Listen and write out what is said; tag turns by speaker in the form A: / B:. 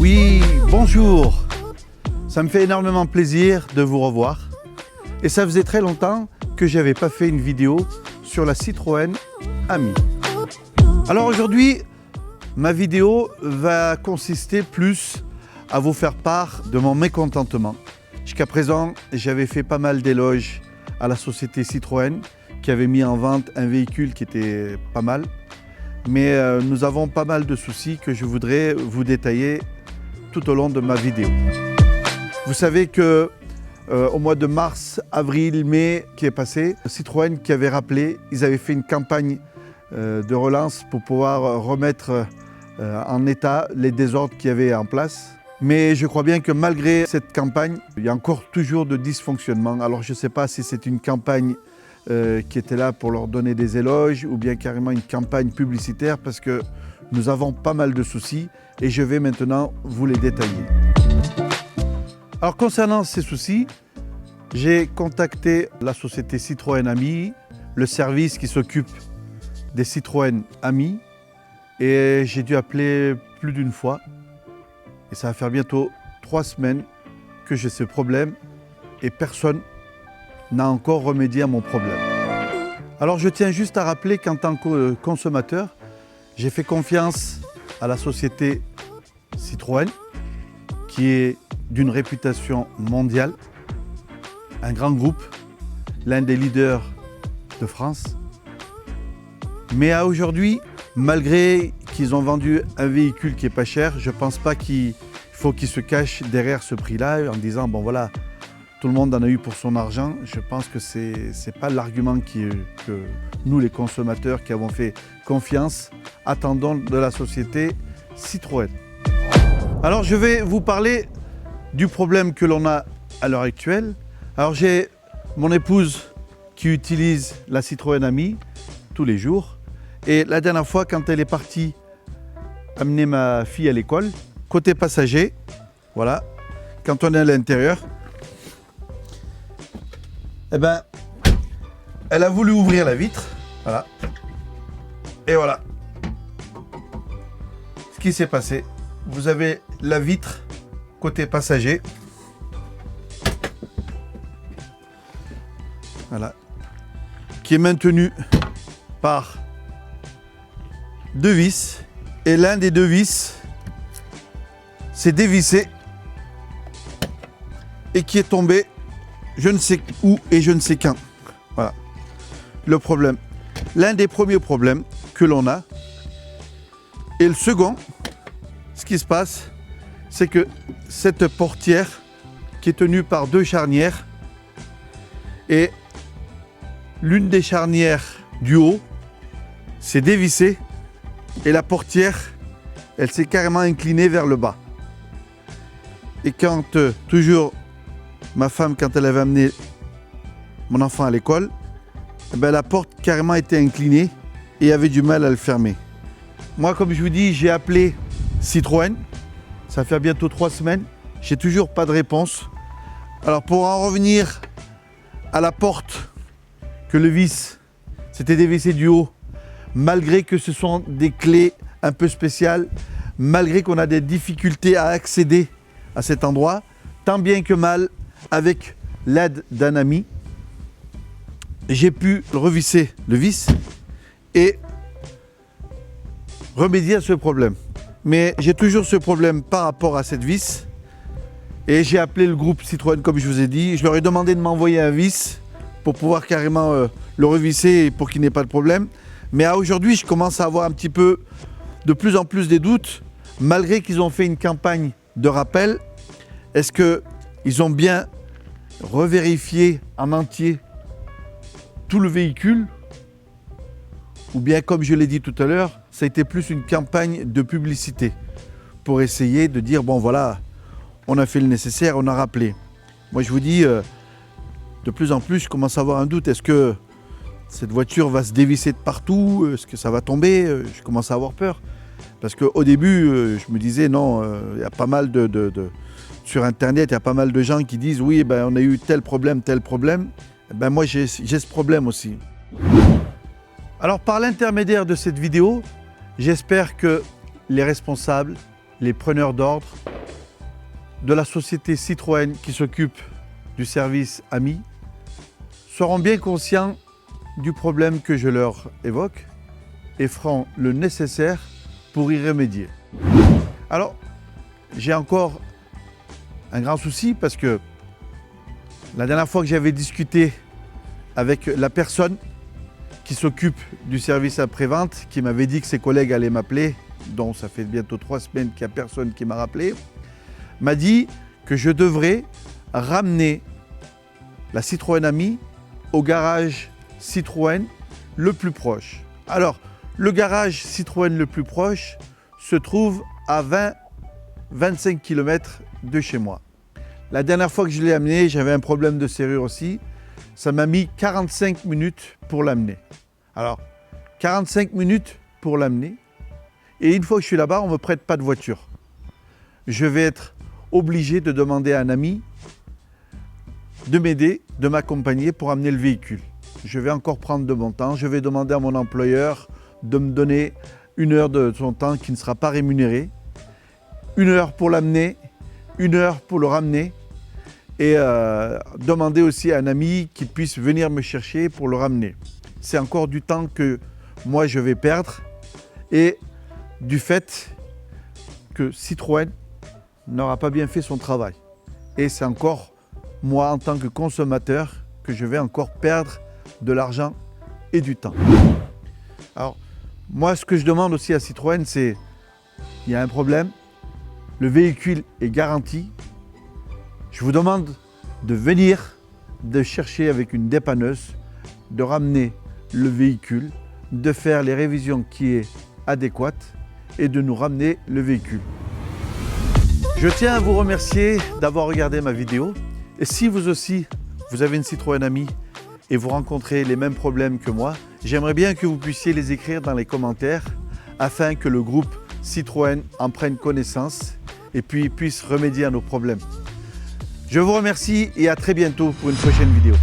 A: Oui, bonjour. Ça me fait énormément plaisir de vous revoir. Et ça faisait très longtemps que je n'avais pas fait une vidéo sur la Citroën Ami. Alors aujourd'hui, ma vidéo va consister plus à vous faire part de mon mécontentement. Jusqu'à présent, j'avais fait pas mal d'éloges à la société Citroën qui avait mis en vente un véhicule qui était pas mal. Mais nous avons pas mal de soucis que je voudrais vous détailler tout au long de ma vidéo. Vous savez que au mois de mars, avril, mai qui est passé, Citroën qui avait rappelé, ils avaient fait une campagne de relance pour pouvoir remettre en état les désordres qu'il y avait en place. Mais je crois bien que malgré cette campagne, il y a encore toujours de dysfonctionnements. Alors je ne sais pas si c'est une campagne qui était là pour leur donner des éloges ou bien carrément une campagne publicitaire parce que nous avons pas mal de soucis et je vais maintenant vous les détailler. Alors concernant ces soucis, j'ai contacté la société Citroën Ami, le service qui s'occupe des Citroën Ami et j'ai dû appeler plus d'une fois et ça va faire bientôt 3 semaines que j'ai ce problème et personne n'a encore remédié à mon problème. Alors je tiens juste à rappeler qu'en tant que consommateur, j'ai fait confiance à la société Citroën qui est d'une réputation mondiale, un grand groupe, l'un des leaders de France. Mais à aujourd'hui, malgré qu'ils ont vendu un véhicule qui est pas cher, je ne pense pas qu'il faut qu'ils se cachent derrière ce prix-là en disant bon voilà, tout le monde en a eu pour son argent. Je pense que ce n'est pas l'argument que nous les consommateurs qui avons fait confiance attendons de la société Citroën. Alors je vais vous parler du problème que l'on a à l'heure actuelle. Alors j'ai mon épouse qui utilise la Citroën Ami tous les jours. Et la dernière fois, quand elle est partie amener ma fille à l'école, côté passager, voilà, quand on est à l'intérieur, eh ben, elle a voulu ouvrir la vitre, voilà. Et voilà. Ce qui s'est passé, vous avez la vitre côté passager. Voilà. Qui est maintenue par 2 vis. Et l'un des 2 vis s'est dévissé et qui est tombé je ne sais où et je ne sais quand. Voilà le problème. L'un des premiers problèmes que l'on a. Et le second, ce qui se passe, c'est que cette portière qui est tenue par 2 charnières et l'une des charnières du haut s'est dévissée et la portière, elle s'est carrément inclinée vers le bas. Et quand toujours ma femme, quand elle avait amené mon enfant à l'école, eh ben, la porte carrément était inclinée et avait du mal à le fermer. Moi, comme je vous dis, j'ai appelé Citroën. Ça fait bientôt 3 semaines. J'ai toujours pas de réponse. Alors pour en revenir à la porte, que le vis s'était dévissé du haut, malgré que ce sont des clés un peu spéciales, malgré qu'on a des difficultés à accéder à cet endroit, tant bien que mal, avec l'aide d'un ami, j'ai pu revisser le vis et remédier à ce problème. Mais j'ai toujours ce problème par rapport à cette vis et j'ai appelé le groupe Citroën comme je vous ai dit. Je leur ai demandé de m'envoyer un vis pour pouvoir carrément le revisser pour qu'il n'ait pas de problème. Mais à aujourd'hui, je commence à avoir un petit peu de plus en plus des doutes, malgré qu'ils ont fait une campagne de rappel. Est-ce qu'ils ont bien revérifié en entier tout le véhicule? Ou bien, comme je l'ai dit tout à l'heure, ça a été plus une campagne de publicité pour essayer de dire, bon voilà, on a fait le nécessaire, on a rappelé. Moi, je vous dis, de plus en plus, je commence à avoir un doute. Est-ce que cette voiture va se dévisser de partout? Est-ce que ça va tomber? Je commence à avoir peur. Parce qu'au début, je me disais, non, il y a pas mal sur Internet, il y a pas mal de gens qui disent, oui, ben, on a eu tel problème. Ben, moi, j'ai ce problème aussi. Alors, par l'intermédiaire de cette vidéo, j'espère que les responsables les preneurs d'ordre de la société Citroën qui s'occupe du service AMI seront bien conscients du problème que je leur évoque et feront le nécessaire pour y remédier. Alors, j'ai encore un grand souci parce que la dernière fois que j'avais discuté avec la personne qui s'occupe du service après-vente, qui m'avait dit que ses collègues allaient m'appeler, dont ça fait bientôt 3 semaines qu'il n'y a personne qui m'a rappelé, m'a dit que je devrais ramener la Citroën AMI au garage Citroën le plus proche. Alors, le garage Citroën le plus proche se trouve à 20-25 km de chez moi. La dernière fois que je l'ai amené, j'avais un problème de serrure aussi. Ça m'a mis 45 minutes pour l'amener. Alors, 45 minutes pour l'amener. Et une fois que je suis là-bas, on ne me prête pas de voiture. Je vais être obligé de demander à un ami de m'aider, de m'accompagner pour amener le véhicule. Je vais encore prendre de mon temps. Je vais demander à mon employeur de me donner 1 heure de son temps qui ne sera pas rémunérée. 1 heure pour l'amener, 1 heure pour le ramener. Et demander aussi à un ami qui puisse venir me chercher pour le ramener. C'est encore du temps que moi je vais perdre et du fait que Citroën n'aura pas bien fait son travail. Et c'est encore moi en tant que consommateur que je vais encore perdre de l'argent et du temps. Alors moi ce que je demande aussi à Citroën, c'est il y a un problème, le véhicule est garanti. Je vous demande de venir, de chercher avec une dépanneuse, de ramener le véhicule, de faire les révisions qui est adéquates et de nous ramener le véhicule. Je tiens à vous remercier d'avoir regardé ma vidéo. Et si vous aussi, vous avez une Citroën AMI et vous rencontrez les mêmes problèmes que moi, j'aimerais bien que vous puissiez les écrire dans les commentaires afin que le groupe Citroën en prenne connaissance et puis puisse remédier à nos problèmes. Je vous remercie et à très bientôt pour une prochaine vidéo.